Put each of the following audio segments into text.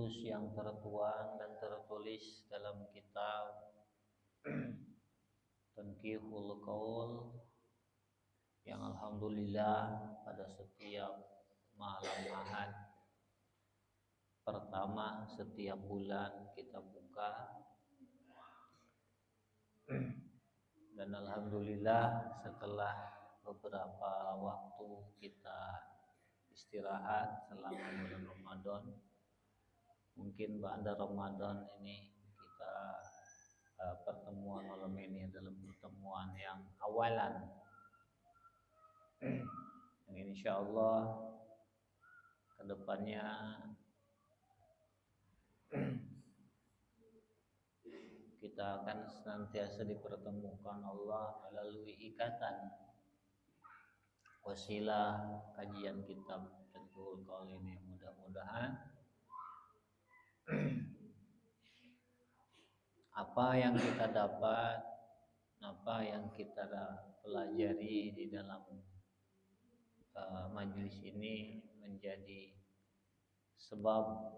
khusus yang tertuang dan tertulis dalam kitab Tanqihul Qaul yang alhamdulillah pada setiap malam Ahad pertama setiap bulan kita buka, dan alhamdulillah setelah beberapa waktu kita istirahat selama bulan Ramadan, mungkin ba'da Ramadan ini kita pertemuan malam ini adalah pertemuan yang awalan yang insya Allah kedepannya kita akan senantiasa dipertemukan Allah melalui ikatan wasilah kajian kitab Tanqihul Qaul ini. Mudah-mudahan apa yang kita dapat, apa yang kita pelajari di dalam majelis ini menjadi sebab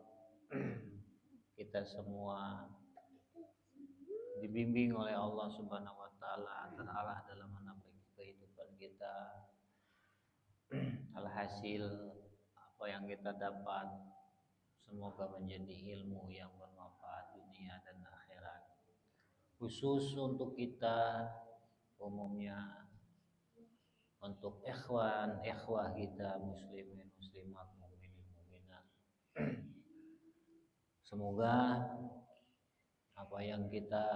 kita semua dibimbing oleh Allah Subhanahu wa taala, terarah dalam menapaki kehidupan kita. Alhasil apa yang kita dapat semoga menjadi ilmu yang bermanfaat dunia dan akhirat. Khusus untuk kita, umumnya untuk ikhwah kita muslimin muslimat, mukminin mukminat. Semoga apa yang kita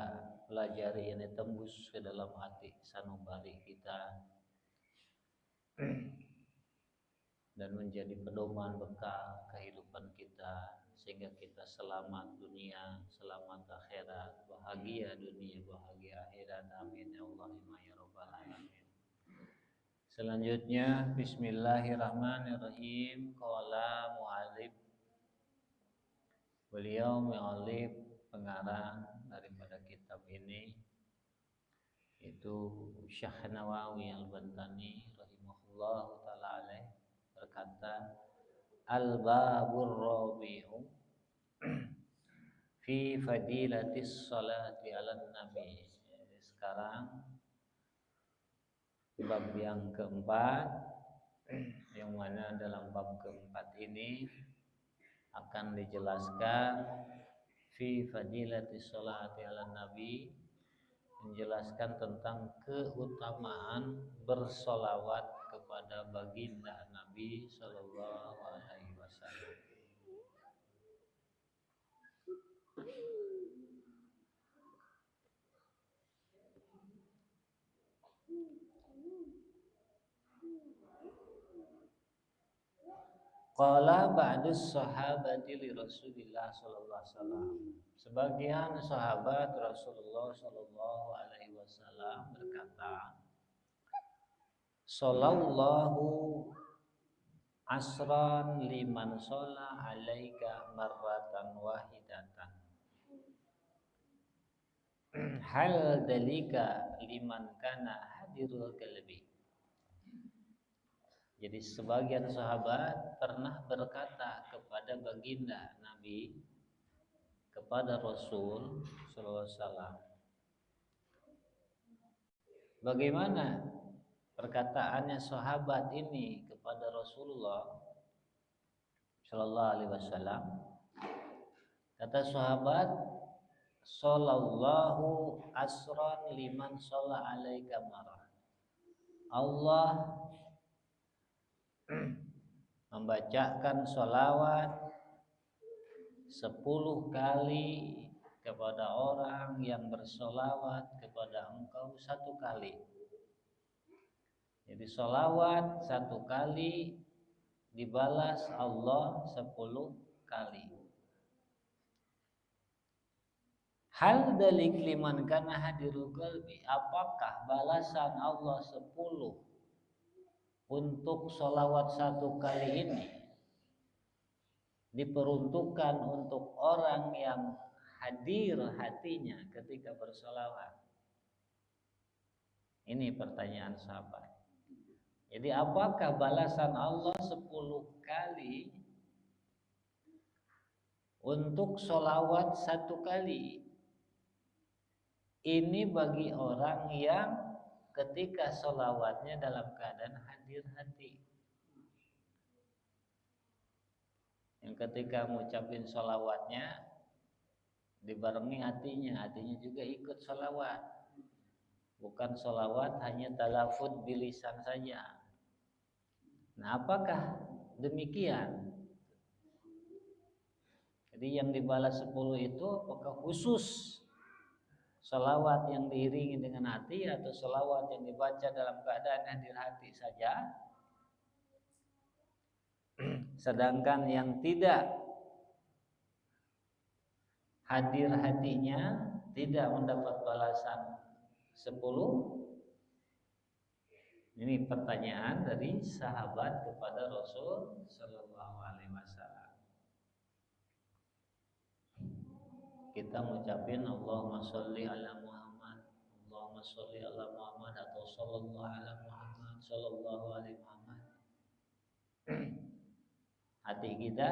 pelajari ini tembus ke dalam hati sanubari kita dan menjadi pedoman bekal kehidupan kita, sehingga kita selamat dunia, selamat akhirat, bahagia dunia, bahagia akhirat. Amin ya Allah ya rabbal alamin. Selanjutnya bismillahirrahmanirrahim. Qala mu'allif, beliau mu'allif pengarang daripada kitab ini itu Syekh Nawawi Al-Bantani rahimahullahu taala alaih berkata, al-babur rabi'u fi fadilatis salati ala nabi. Sekarang bab yang keempat, yang mana dalam bab keempat ini akan dijelaskan fi fadilatis salati ala nabi, menjelaskan tentang keutamaan bersolawat kepada baginda Nabi Sallallahu Alaihi Wasallam. Qala ba'dus sahabati li Rasulillah sallallahu alaihi wasallam. Sebagian sahabat Rasulullah sallallahu alaihi wasallam berkata, sallallahu asran liman sholla alaika marratan wahidatan. Hal dalika liman kana hadirul qalbi. Jadi sebagian sahabat pernah berkata kepada baginda Nabi, kepada Rasul sallallahu alaihi wasallam, bagaimana perkataannya sahabat ini kepada Rasulullah sallallahu alaihi wasallam? Kata sahabat, sallallahu asran liman shalla alaika marrah. Allah membacakan sholawat 10 kali kepada orang yang bersolawat kepada engkau 1 kali. Jadi sholawat 1 kali dibalas Allah 10 kali. Hal dalik liman kana hadirul qalbi, apakah balasan Allah 10 untuk sholawat 1 kali ini diperuntukkan untuk orang yang hadir hatinya ketika bersolawat? Ini pertanyaan sahabat. Jadi apakah balasan Allah 10 kali untuk sholawat 1 kali. Ini bagi orang yang ketika sholawatnya dalam keadaan hadir hati. Yang ketika mengucapin sholawatnya dibarengi hatinya juga ikut sholawat. Bukan sholawat hanya talafut bilisan saja. Nah, apakah demikian? Jadi yang dibalas 10 itu apakah khusus sholawat yang diiringi dengan hati atau sholawat yang dibaca dalam keadaan hadir hati saja? Sedangkan yang tidak hadir hatinya tidak mendapat balasan 10. Ini pertanyaan dari sahabat kepada Rasul Sallallahu Alaihi Wasallam. Kita mengucapin Allahumma sholli ala Muhammad, Allahumma sholli ala Muhammad, atau sallallahu ala Muhammad, sallallahu alaihi Muhammad. Hati kita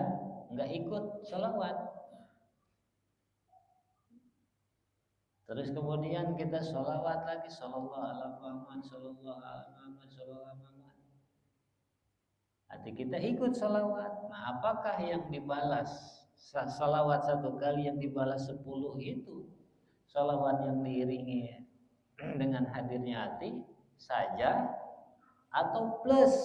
enggak ikut sholawat. Terus kemudian kita sholawat lagi, sallallahu ala Muhammad, sallallahu ala Muhammad, sallallahu ala Muhammad. Hati kita ikut sholawat. Nah, apakah yang dibalas sholawat 1 kali yang dibalas 10 itu sholawat yang diiringi dengan hadirnya hati saja, atau plus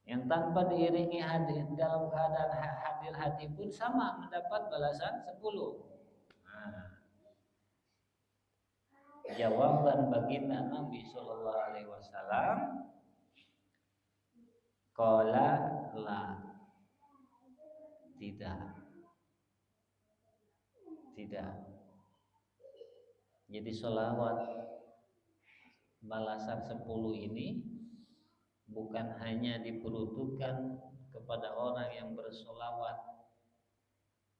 yang tanpa diiringi hadir dalam keadaan hadir hati pun sama mendapat balasan 10? Nah, jawaban baginda Nabi Sallallahu Alaihi Wasallam, qala la, tidak. Jadi sholawat balasan 10 ini bukan hanya diperuntukkan kepada orang yang bersholawat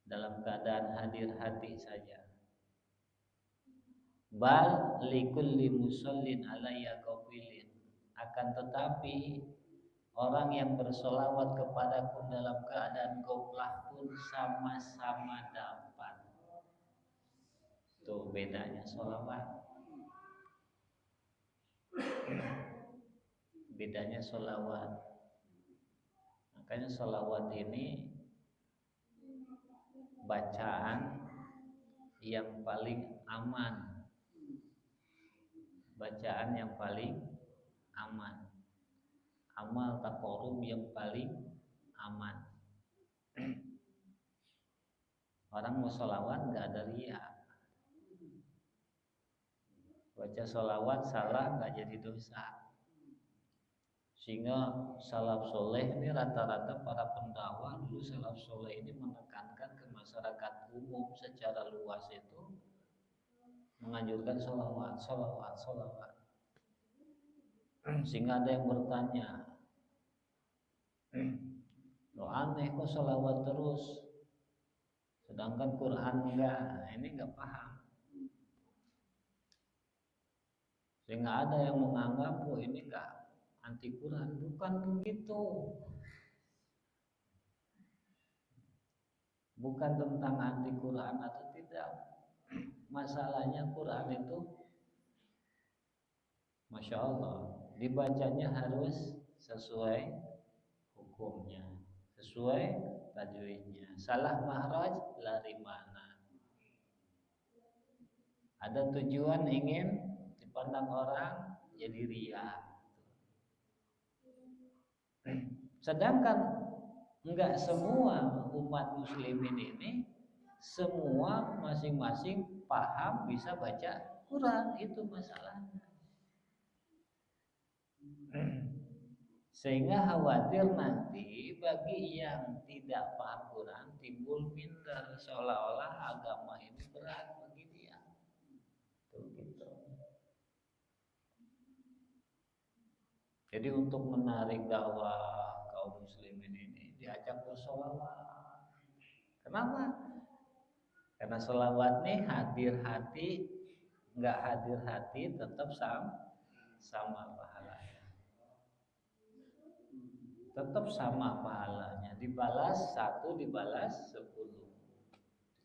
dalam keadaan hadir hati saja. Bal likulli musallin alayya qabilin. Akan tetapi orang yang bersolawat kepadaku dalam keadaan goplah pun sama-sama dapat. Tuh bedanya solawat. Bedanya solawat. Makanya solawat ini bacaan yang paling aman. Bacaan yang paling aman. Amal taqarrub yang paling aman. Orang mau sholawat nggak ada riya. Baca sholawat salah nggak jadi dosa. Sehingga salaf soleh ini rata-rata para pendakwah dulu salaf soleh ini menekankan ke masyarakat umum secara luas itu menganjurkan sholawat. Sehingga ada yang bertanya, lo aneh kok sholawat terus, sedangkan Quran enggak. Nah, ini enggak paham. Sehingga ada yang menganggap ini enggak anti Quran. Bukan begitu. Bukan tentang anti Quran atau tidak. Masalahnya Quran itu Masya Allah, dibacanya harus sesuai hukumnya, sesuai tajwidnya. Salah mahraj lari mana. Ada tujuan ingin dipandang orang, jadi riya. Sedangkan enggak semua umat muslimin ini semua masing-masing paham bisa baca Quran, itu masalahnya. Sehingga khawatir nanti bagi yang tidak paham Quran timbul minder, seolah-olah agama ini berat bagi dia. Gitu. Jadi untuk menarik dakwah kaum muslimin ini diajak bersolawat. Kenapa? Karena solawat nih hadir hati, nggak hadir hati tetap sama pahalanya. Tetap sama pahalanya. dibalas 1, dibalas 10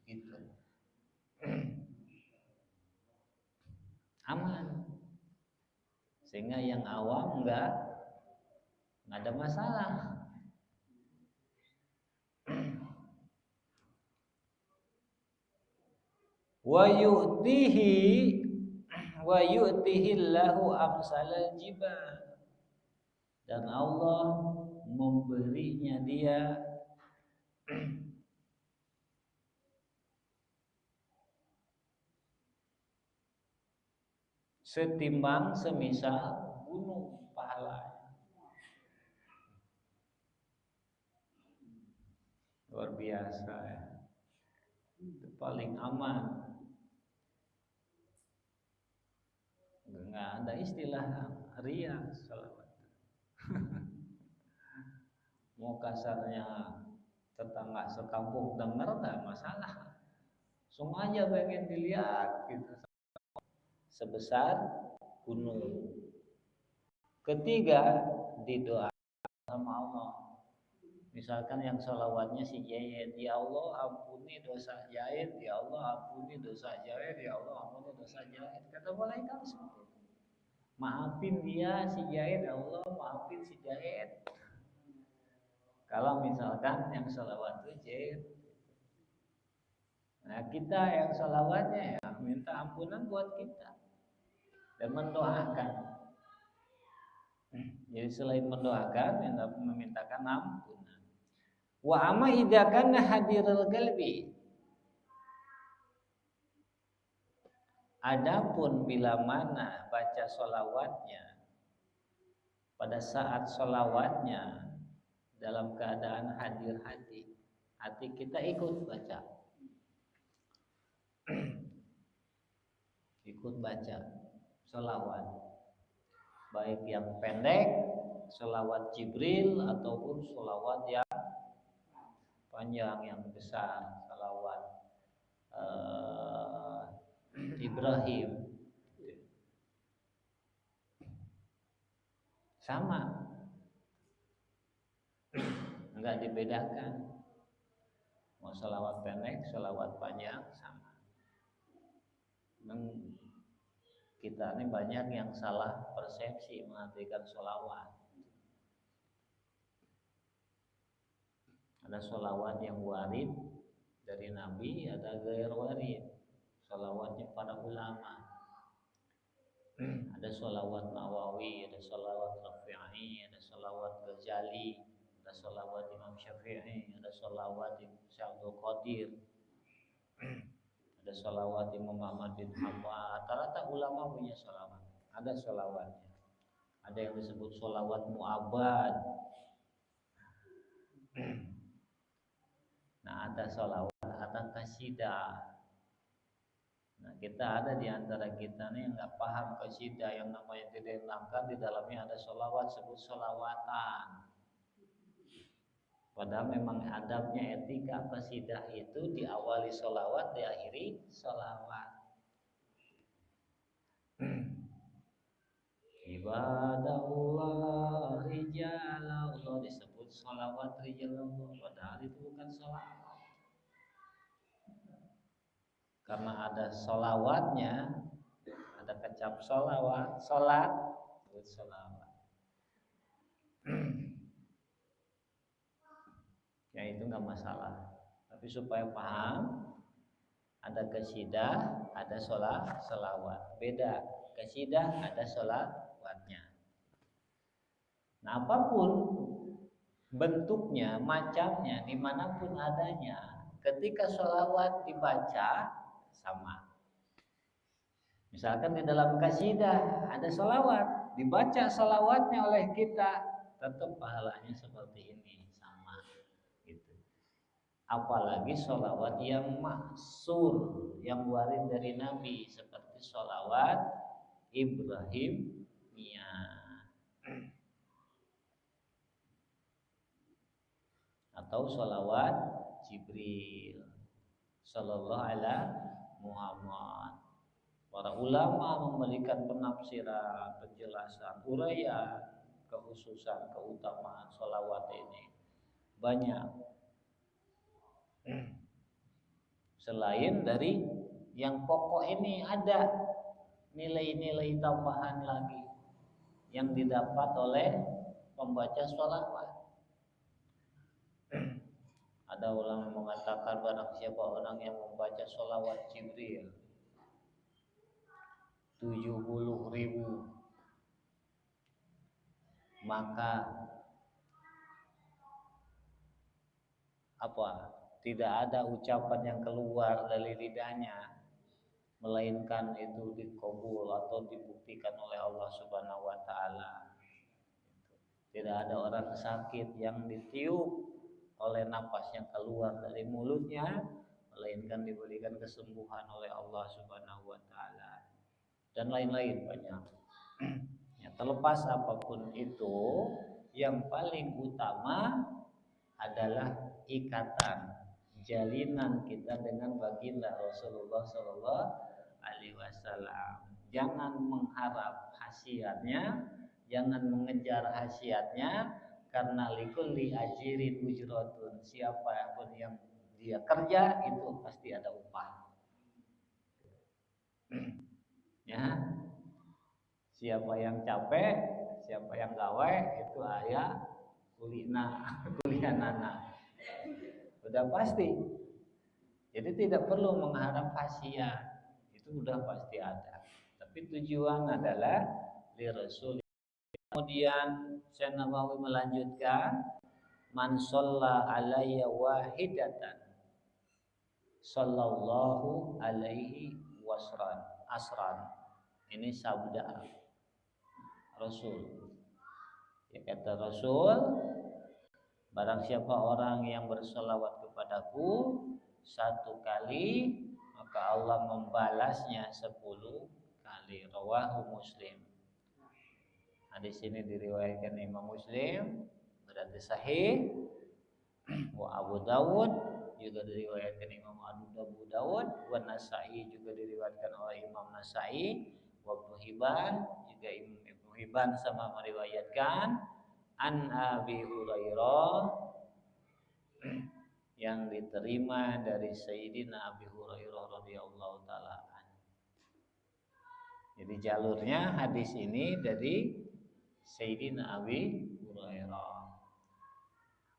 gitu. Aman, sehingga yang awam nggak ada masalah. Wa yu'tihi Allahu amsalal jibal, dan Allah memberinya dia setimbang semisal gunung pahala. Luar biasa ya. Itu paling aman. Nggak ada istilah ria salawat. Mau kasarnya tetangga sekampung dengar nggak masalah. Semuanya pengen dilihat gitu. Sebesar gunung. Ketiga, didoa sama Allah. Misalkan yang salawatnya si Jaid, ya Allah ampuni dosa Jaid, ya Allah ampuni dosa Jaid, ya Allah ampuni dosa Jaid. Kata malaikat seperti itu. Maafin dia si Jaid, ya Allah maafin si Jaid. Kalau misalkan yang salawat itu Jaid. Nah kita yang salawatnya ya minta ampunan buat kita dan mendoakan. Jadi selain mendoakan, memintakan ampunan. Wa amma idza kana hadirul qalbi. Adapun bila mana baca sholawatnya pada saat sholawatnya dalam keadaan hadir hati kita ikut baca, ikut baca sholawat, baik yang pendek, sholawat Jibril ataupun sholawat yang panjang yang besar, sholawat Ibrahim. Sama, enggak dibedakan. Mau sholawat pendek, sholawat panjang sama. Dan kita ini banyak yang salah persepsi mengartikan sholawat. Ada sholawat yang warid dari Nabi, ada gair warid, sholawatnya para ulama. Ada sholawat Nawawi, ada sholawat Rafi'i, ada sholawat Ghazali, ada sholawat Imam Syafi'i, ada sholawat Syekh Abdul Qadir, ada sholawat Imam Ahmad bin Hanbal. Rata-rata ulama punya sholawat. Ada sholawatnya. Ada yang disebut sholawat mu'abbad. Nah ada sholawat, ada qasidah. Nah kita ada di antara kita nih yang nggak paham qasidah, yang namanya diterangkan di dalamnya ada sholawat, sebut sholawatan. Padahal memang adabnya etika qasidah itu diawali sholawat, diakhiri sholawat. Ibadallah rijalallah disebut sholawat rijalallah, padahal itu bukan sholawat. Karena ada sholawatnya, ada kecap sholawat, sholat, buat sholawat. Ya itu nggak masalah. Tapi supaya paham, ada qasidah, ada sholawat. Beda, qasidah ada sholawatnya. Nah apapun bentuknya, macamnya, dimanapun adanya, ketika sholawat dibaca sama. Misalkan di dalam qasidah ada sholawat, dibaca sholawatnya oleh kita, tetap pahalanya seperti ini sama. Gitu. Apalagi sholawat yang maksur, yang warid dari Nabi, seperti sholawat Ibrahimiyah atau sholawat Jibril sallallahu alaihi Muhammad. Para ulama memberikan penafsiran, penjelasan, uraian, kekhususan, keutamaan sholawat ini. banyak. Selain dari yang pokok ini ada nilai-nilai tambahan lagi yang didapat oleh pembaca sholawat. Ada ulama mengatakan barang siapa orang yang membaca sholawat Jibril 70.000, maka tidak ada ucapan yang keluar dari lidahnya melainkan itu dikabul atau dibuktikan oleh Allah Subhanahu wa taala. Tidak ada orang sakit yang ditiup oleh napas yang keluar dari mulutnya melainkan diberikan kesembuhan oleh Allah Subhanahu wa taala. Dan lain-lain banyak. Ya, terlepas apapun itu, yang paling utama adalah ikatan jalinan kita dengan baginda Rasulullah Sallallahu Alaihi Wasallam. Jangan mengharap khasiatnya, jangan mengejar khasiatnya, karena likulli ajirin ujratun. Siapa pun yang dia kerja itu pasti ada upah. Ya, siapa yang capek, siapa yang gawe itu ayah kuliah udah pasti. Jadi tidak perlu mengharap khasiat, itu udah pasti ada. Tapi tujuan adalah li Rasul. Kemudian Syekh Nawawi melanjutkan, man shalla alayya wahidatan sallallahu alaihi asran. Ini sabda Rasul. Ya, kata Rasul, barang siapa orang yang berselawat kepadaku 1 kali, maka Allah membalasnya 10 kali. Rawahu Muslim. Hadis ini diriwayatkan Imam Muslim, berarti sahih. Wa Abu Dawud juga diriwayatkan Imam Abu Dawud. Wa Nasa'i juga diriwayatkan oleh Imam Nasa'i. Wa Ibnu Hibban juga Ibnu Hibban sama meriwayatkan. An Abi Hurairah, yang diterima dari Sayyidina Abi Hurairah radhiyallahu taala. Jadi jalurnya hadis ini dari Sayyidina Abi Hurairah.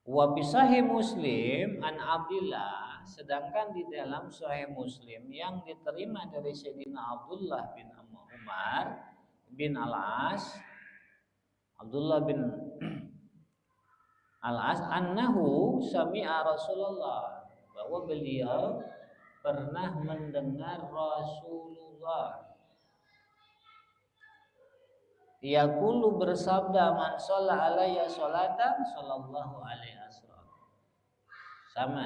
Wa bi Sahih Muslim an Abdullah, sedangkan di dalam Sahih Muslim yang diterima dari Sayyidina Abdullah bin Umar bin Al-As, Abdullah bin Al-As annahu sami'a Rasulullah, bahwa beliau pernah mendengar Rasulullah yaqulu bersabda, man shalla alayya sholatan sallallahu alaihi wasallam. Sama.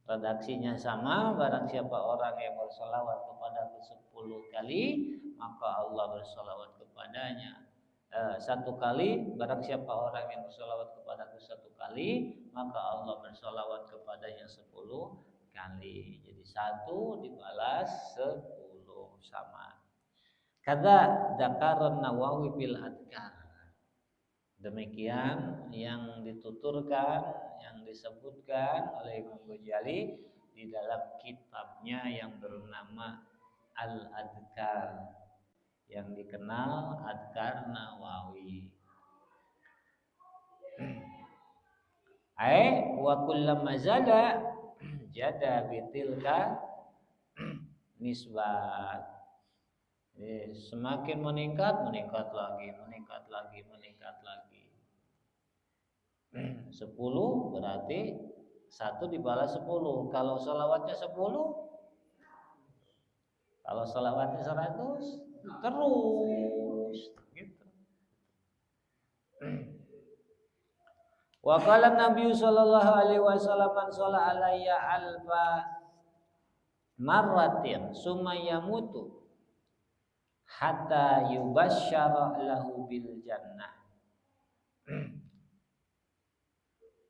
Redaksinya sama, barang siapa orang yang bersolawat kepada 10 kali, maka Allah bersolawat kepadanya 1 kali. Barang siapa orang yang bersolawat kepadaku 1 kali, maka Allah bersolawat kepadanya 10 kali. Jadi 1 dibalas 10, sama. Kata Dzakaran Nawawi bil Adkar. Demikian yang dituturkan, yang disebutkan oleh Imam Ghazali di dalam kitabnya yang bernama Al-Adkar, yang dikenal Adkar Nawawi. Wa kullama zada jada bitilka nisbat. Semakin meningkat lagi. 10 berarti 1 dibalas 10. Kalau sholawatnya 10, kalau sholawatnya 100, terus gitu. Wa qala Nabi sallallahu alaihi wasallam, man shalla alayya alfa marratin summa yamutu hatta yubasysyara lahu bil jannah.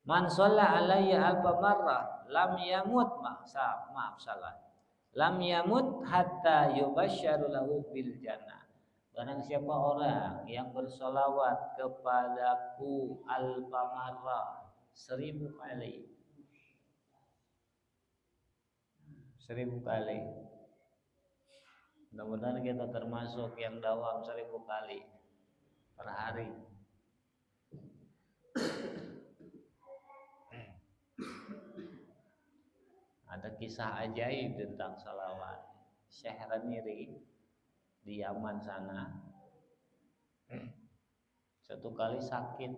Man shalla alayya alfa marrah lam yamut, maaf salah. Lam yamut hatta yubasyyaru lahu bil jannah. Barang siapa orang yang bersolawat kepadaku al-pamarra 1000 kali, 1000 kali. Mudah-mudahan kita termasuk yang dawam 1000 kali per hari. Ada kisah ajaib tentang salawat. Syekh Raniri di Yaman sana satu kali sakit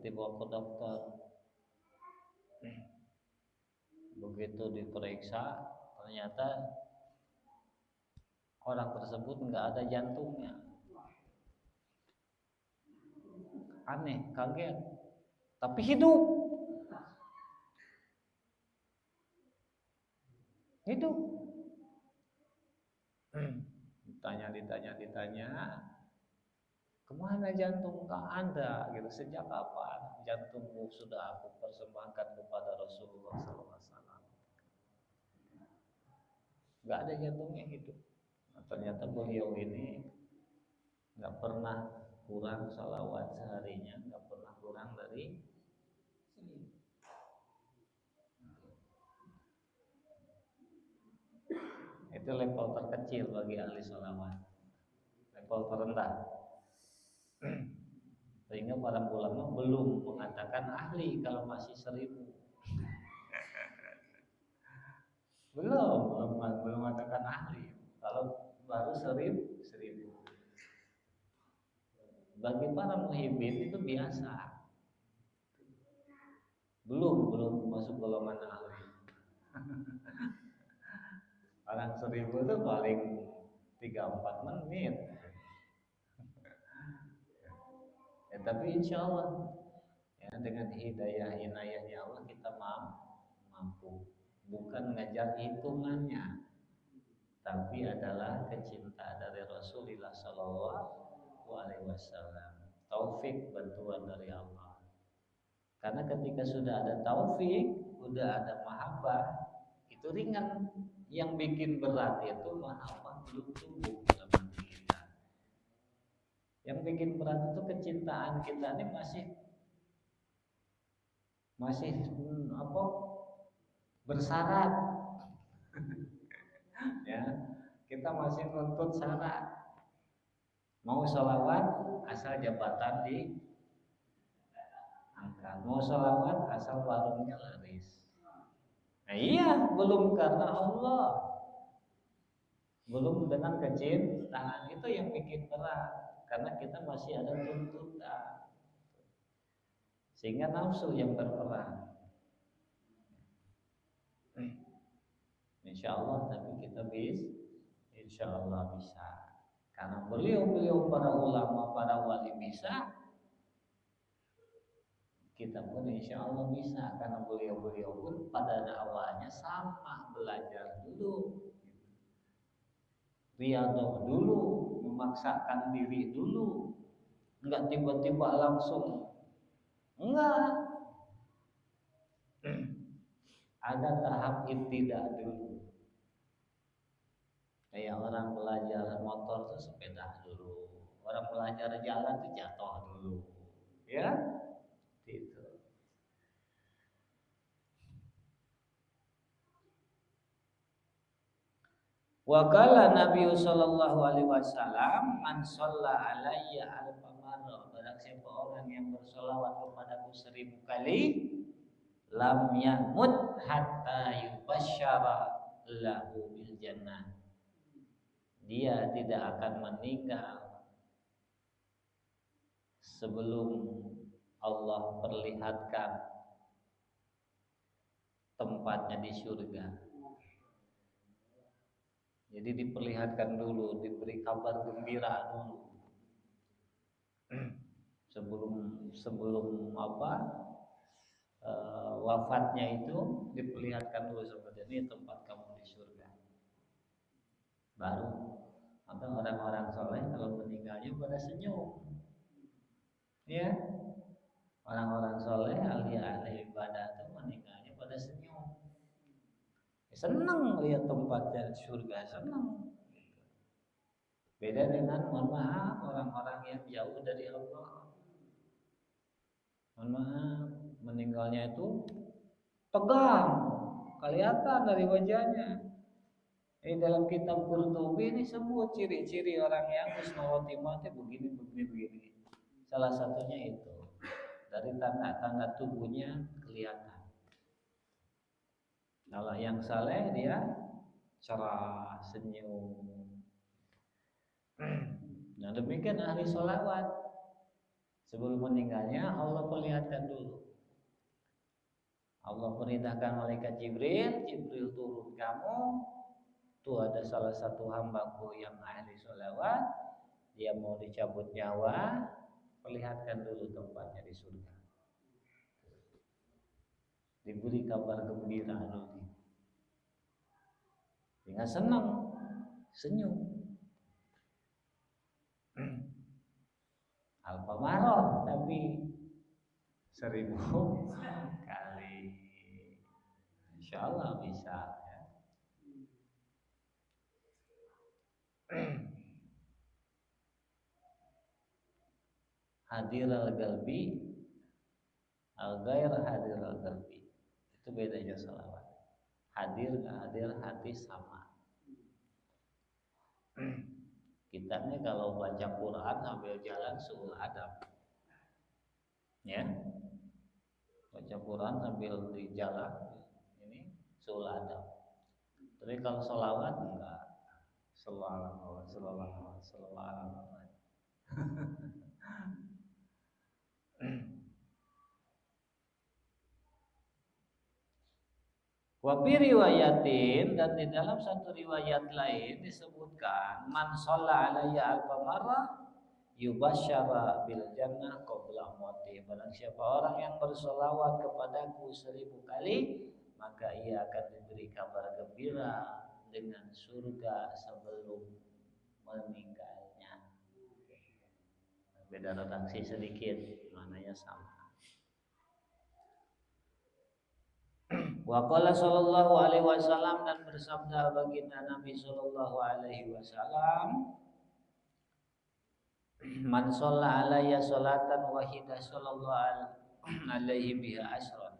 dibawa ke dokter. Begitu diperiksa, ternyata orang tersebut nggak ada jantungnya. Aneh, kaget, tapi hidup. Ditanya, kemana jantung? Nggak ada gitu. Sejak kapan jantungmu sudah aku persembahkan kepada Rasulullah SAW? Nggak ada jantungnya, hidup. Nah, ternyata beliau ini nggak pernah kurang salawat seharinya, nggak pernah kurang dari 1000. Itu level terkecil bagi ahli salawat, level terendah. Sehingga para ulama belum mengatakan ahli kalau masih 1000. belum mengatakan ahli kalau baru 1000. Bagi para muhibbin itu biasa, belum masuk golongan ahli. Orang 1000 itu paling 3-4 menit. Ya, tapi insya Allah ya, dengan hidayah inayahnya Allah kita mampu. Bukan ngajar hitungannya, tapi adalah kecintaan dari Rasulullah Sallallahu Alaihi Wasallam. Taufik, bantuan dari Allah. Karena ketika sudah ada taufik, sudah ada mahabbah, itu ringan. Yang bikin berat itu mahabbah belum tumbuh dalam hati kita. Yang bikin berat itu kecintaan kita ini masih bersyarat. Ya, kita masih nuntut syarat. Mau sholawat asal jabatan di angkat, mau sholawat asal warungnya laris. Nah, iya, belum karena Allah, belum dengan kecintaan, itu yang bikin berat. Karena kita masih ada tuntutan, sehingga nafsu yang berperan. Insya Allah, tapi kita insya Allah bisa. Karena beliau para ulama, para wali bisa, kita pun insya Allah bisa. Karena beliau pun pada awalnya sama, belajar dulu, riyadhah dulu, memaksakan diri dulu, enggak tiba-tiba langsung, enggak. Ada tahap ibtidah dulu. Kayak orang belajar motor tuh sepeda dulu, orang belajar jalan tuh jatuh dulu, ya, gitu. Wa qala Nabi sallallahu alaihi wasallam, man shalla alayya alfa marra, barang siapa orang yang bersolawat kepadaku 1000 kali, lam yamut hatta yubasyara lahu bil jannah, dia tidak akan meninggal sebelum Allah perlihatkan tempatnya di surga. Jadi diperlihatkan dulu, diberi kabar gembira dulu. sebelum wafatnya itu diperlihatkan dulu seperti ini tempat kamu di surga. Baru maka orang-orang soleh kalau meninggalnya pada senyum, ya. Orang-orang soleh ahli ibadah itu meninggalnya pada senyum, senang lihat tempatnya surga, senang. Beda dengan mohon maaf orang-orang yang jauh dari Allah. Mohon maaf, meninggalnya itu tegang, kelihatan dari wajahnya. Dalam kitab Qurtubi ini sebut ciri-ciri orang yang husnul khotimah itu begini. Salah satunya itu dari tanda-tanda tubuhnya kelihatan. Kalau yang saleh dia cerah, senyum. Nah demikian ahli sholawat. Sebelum meninggalnya Allah perlihatkan dulu. Allah perintahkan malaikat Jibril turun kamu. Tuh ada salah satu hambaku yang ahli sholawat. Dia mau dicabut nyawa. Perlihatkan dulu tempatnya di surga. Diberi kabar gembira nanti. Dengan senang, senyum. Al-Qamarah tapi 1000 kali. Insya Allah bisa ya. Hadir al-galbi al-ghair hadir al-galbi. Itu bedanya salawat. Hadir hati sama. Kita nih kalau baca Quran sambil jalan suul adab. Ya. Baca Quran sambil di jalan ini suul adab. Tapi kalau sholawat enggak. Sallallahu. Wa fi riwayatin, dan di dalam satu riwayat lain disebutkan man shalla alayya alfa marrah yubasyara bil jannah qabla mauti. Barang siapa orang yang bersolawat kepadaku 1000 kali, maka ia akan diberi kabar gembira dengan surga sebelum meninggalnya. Beda redaksi sedikit, maknanya sama. Wa qala sallallahu alaihi wasallam, dan bersabda baginda Nabi sallallahu alaihi wasallam, man shalla alayya salatan wahidah sallallahu alaihi biha asran.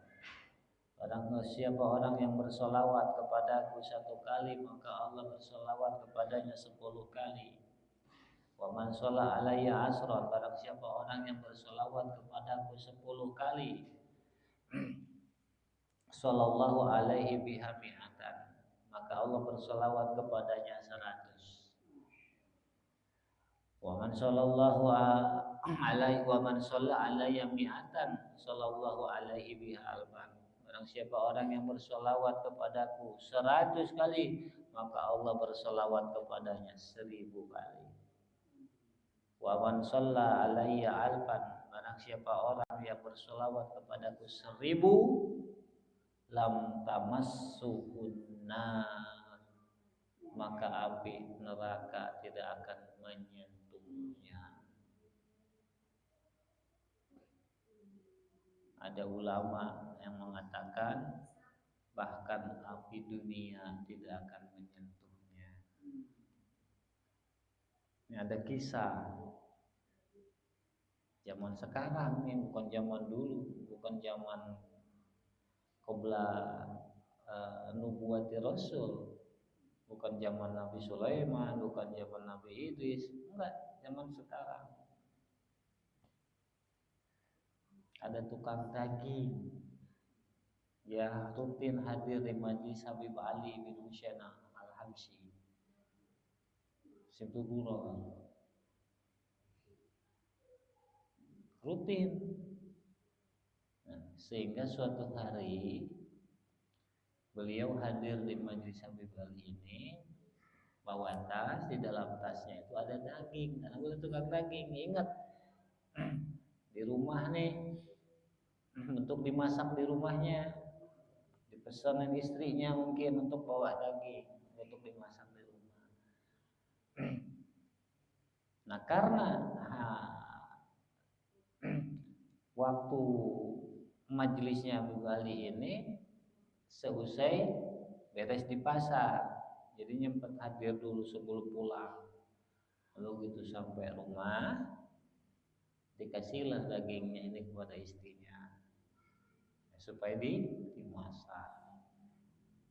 Barang siapa orang yang bersolawat kepadaku 1 kali, maka Allah bersolawat kepadanya 10 kali. Wa man shalla alayya asran, barang siapa orang yang bersolawat kepadaku 10 kali, sallallahu alaihi biha mi'atan, maka Allah bersolawat kepadanya 100. Wa man sallallahu alaihi wa man shalla alayya mi'atan sallallahu alaihi biha alfan. Barang siapa orang yang bersolawat kepadaku 100 kali, maka Allah bersolawat kepadanya 1000 kali. Wa man shalla alayya alfan, barang siapa orang yang bersolawat kepadaku 1000, lam tamassuhun nar, maka api neraka tidak akan menyentuhnya. Ada ulama yang mengatakan bahkan api dunia tidak akan menyentuhnya. Ini ada kisah zaman sekarang nih, bukan zaman dulu, bukan zaman qabla nubuwati Rasul, bukan zaman Nabi Sulaiman, bukan zaman Nabi Idris, enggak, zaman sekarang. Ada tukang daging, ya rutin hadir di majlis Habib Ali bin Husain Al-Habsyi, Situguro, rutin. Sehingga suatu hari beliau hadir di majlis Habib Ali ini, bawa tas, di dalam tasnya itu ada daging, karena beliau tukang daging. Ingat, di rumah nih, untuk dimasak di rumahnya, dipesanin istrinya mungkin untuk bawa daging untuk dimasak di rumah. Nah karena waktu majelisnya Habib Ali ini seusai beres di pasar, jadi nyempet hadir dulu sebelum pulang. Lalu gitu sampai rumah, dikasihlah dagingnya ini kepada istrinya supaya dimasak.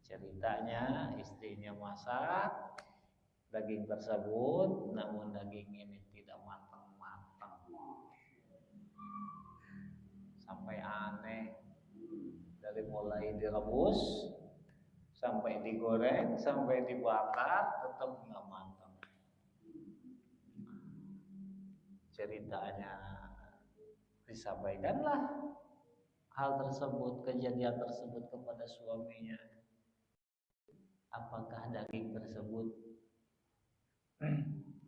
Ceritanya istrinya masak daging tersebut, namun daging ini tidak matang-matang, sampai aneh. Dari mulai direbus sampai digoreng sampai dibakar tetap nggak matang. Ceritanya disampaikanlah hal tersebut, kejadian tersebut kepada suaminya. Apakah daging tersebut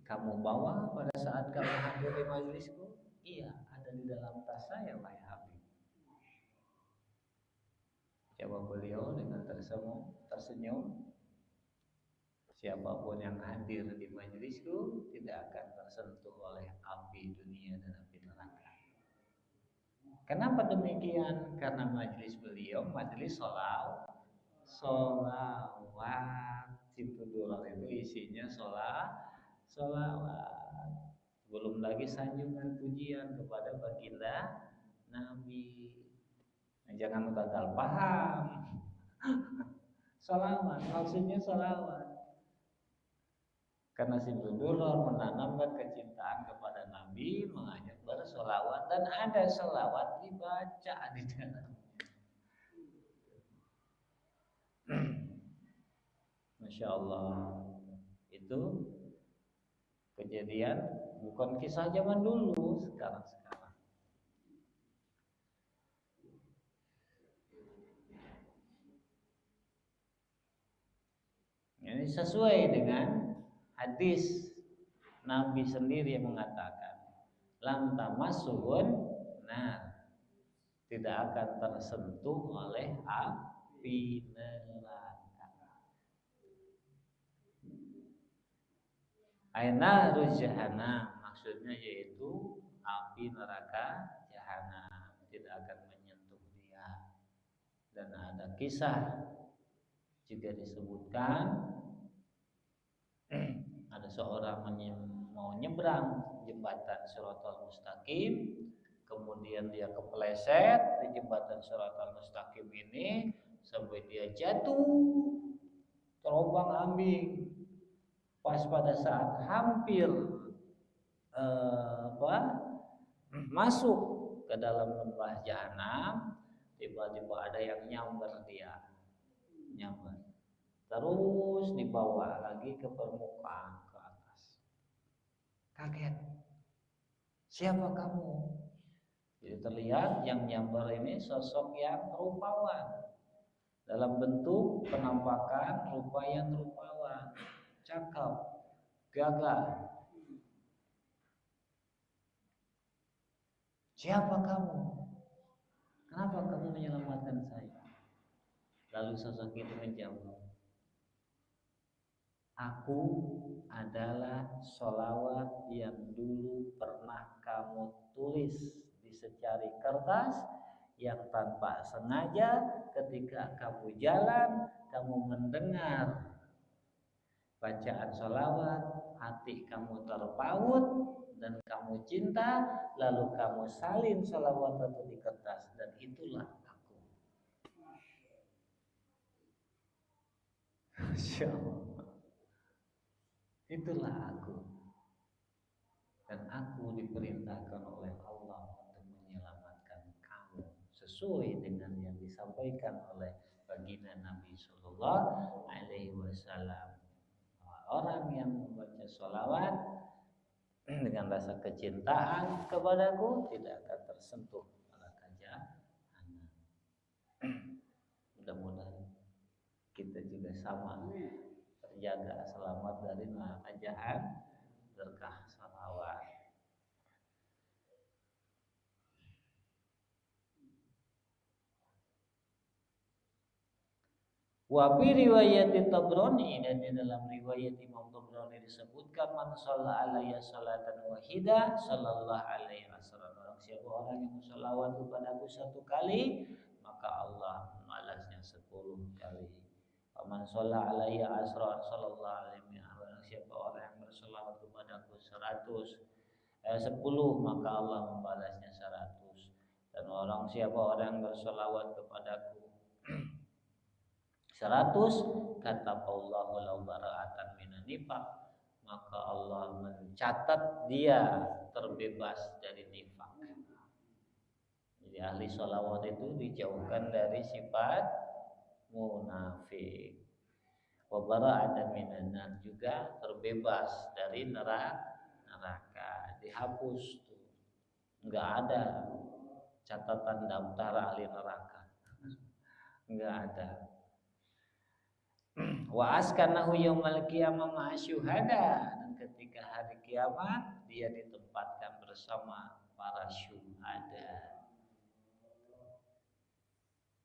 kamu bawa pada saat kamu hadir di majelisku? Iya, ada di dalam tas saya, wahai Habib. Jawab beliau dengan tersenyum. Siapapun yang hadir di majelisku tidak akan tersentuh oleh api dunia dan api neraka. Kenapa demikian? Karena majelis beliau majelis solawat. Situ duror itu isinya solawat. Belum lagi sanjungan pujian kepada baginda Nabi. Nah, jangan gagal paham. Solawat maksudnya solawat. Karena si Duror menanamkan kecintaan kepada Nabi, mengajak bersolawat, dan ada solawat dibaca di dalamnya. Masya Allah, itu kejadian bukan kisah zaman dulu, sekarang. Ini sesuai dengan hadis Nabi sendiri yang mengatakan, lam tamassuhun nar, tidak akan tersentuh oleh api neraka. Aina jahanam, maksudnya yaitu api neraka jahanam, tidak akan menyentuh dia. Dan ada kisah juga disebutkan ada seorang mau nyebrang jembatan Shiratal Mustaqim, kemudian dia kepleset di jembatan Shiratal Mustaqim ini sampai dia jatuh terombang-ambing. Pas pada saat hampir masuk ke dalam lembah jahanam, tiba-tiba ada yang nyamber dia, terus dibawa lagi ke permukaan, ke atas. Kaget, siapa kamu? Jadi terlihat yang nyamber ini sosok yang rupawan, dalam bentuk penampakan rupa yang rupawan, cakep, gagah. Siapa kamu? Kenapa kamu menyelamatkan saya? Lalu sosok itu menjawab, aku adalah sholawat yang dulu pernah kamu tulis di secari kertas, yang tanpa sengaja ketika kamu jalan, kamu mendengar bacaan sholawat, hati kamu terpaut dan kamu cinta, lalu kamu salin sholawat itu di kertas, dan itulah aku. Masya Allah. Itulah aku. Dan aku diperintahkan oleh Allah untuk menyelamatkan kamu sesuai dengan yang disampaikan oleh baginda Nabi Sallallahu Alaihi Wasallam. Orang yang membaca sholawat dengan rasa kecintaan kepadaku tidak akan tersentuh neraka jahanam. Mudah-mudahan kita juga sama, terjaga selamat dari neraka jahanam berkah sholawat. Wa fi riwayat Tabrani, dan di dalam riwayat Imam Tabrani disebutkan, man shalla alayya salatan wahidah sallallahu alaihi wasallam, siapa orang yang berselawat kepadaku satu kali, maka Allah membalasnya 10 kali. Man shalla alayya asra sallallahu alaihi wasallam, siapa orang yang berselawat kepada kepadaku 10, maka Allah membalasnya 100. Dan siapa orang yang bersolawat kepadaku 100, kata Allahu lau bara'atan minan nifaq, maka Allah mencatat dia terbebas dari nifak. Jadi ahli sholawat itu dijauhkan dari sifat munafik. Wa bara'atan minan nar, juga terbebas dari neraka, dihapus tuh. Enggak ada catatan daftar ahli neraka. Enggak ada. Wa askanahu yaumal qiyamah ma'asyuhada, dan ketika hari kiamat dia ditempatkan bersama para syuhada.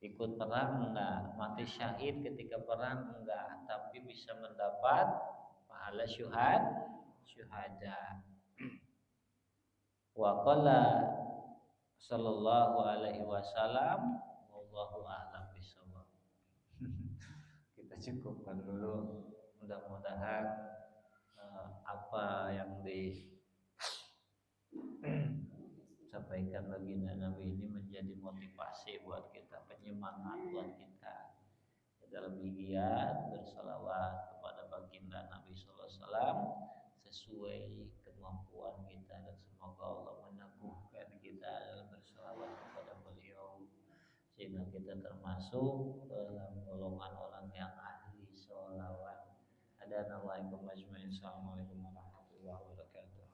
Ikut perang enggak, mati syahid ketika perang enggak, tapi bisa mendapat pahala syuhada. Wa qala sallallahu alaihi wasallam, wallahu a'lam bishawab. Kita cukupkan dulu, mudah-mudahan apa yang disampaikan baginda Nabi ini menjadi motivasi buat kita, penyemangat buat kita dalam giat bersalawat kepada baginda Nabi sallallahu alaihi wasallam sesuai kemampuan kita, dan semoga Allah meneguhkan kita dalam bersalawat kepada beliau sehingga kita termasuk dalam golongan orang yang ahli sholawat. Assalamualaikum warahmatullahi wabarakatuh.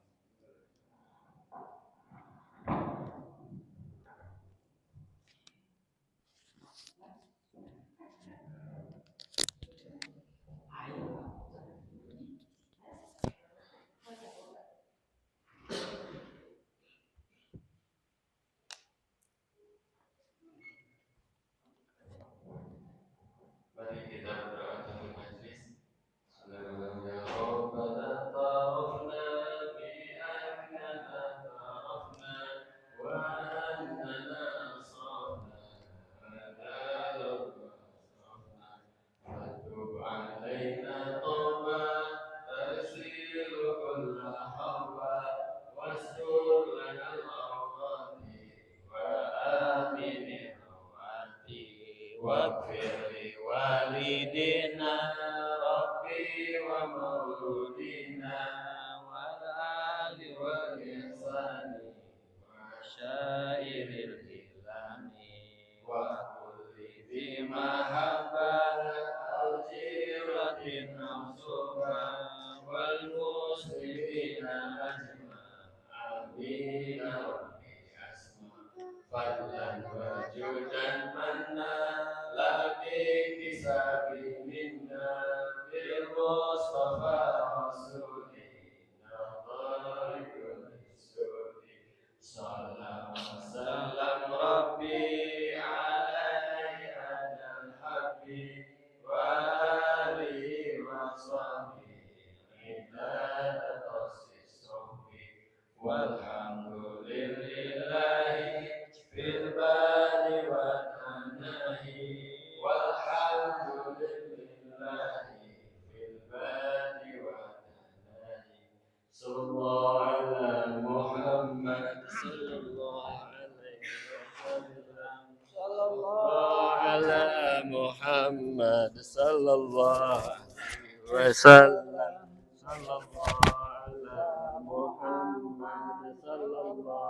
Mari kita berdoa untuk majlis. Sallallahu ya Rabbana tarafna bi annana tarafna wa annana asrafna hadal asrafna fatub alaina tawba tarsilu kulla hawa wastur lana al-awqati wa amini rawati waghfir walidina rabbi wa mauludina wal ali wal ihsani wa syairil hilani wa kulli dhi mahabbah al jiratin nafsuha wal muslimina ajma amin rabbi asma fadlan wa judan manna laki kisabi minna bil mustafa rasuli nadarikul sudi salam salam rabbi alaihi adal habbi wa alihi wa sahbihi idada tasis sohbi walhamdulillahi fil bali wa tanahi walhamdulillahi fil bali wa tanahi sallallahu ala Muhammad sallallahu alaihi wasallam sallallahu ala Muhammad sallallahu alaihi wasallam sallallahu ala Muhammad sallallahu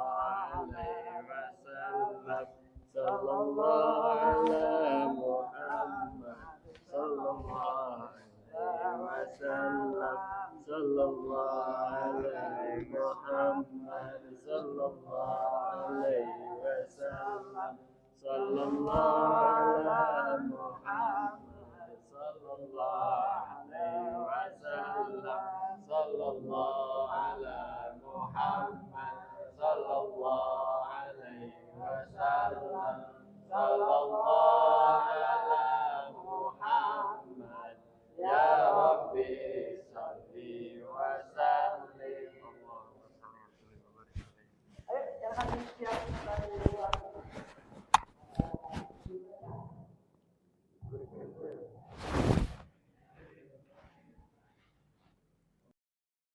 alaihi wasallam sallallahu ala Muhammad sallallahu alaihi wasallam sallallahu alaihi Muhammad sallallahu alaihi wasallam sallallahu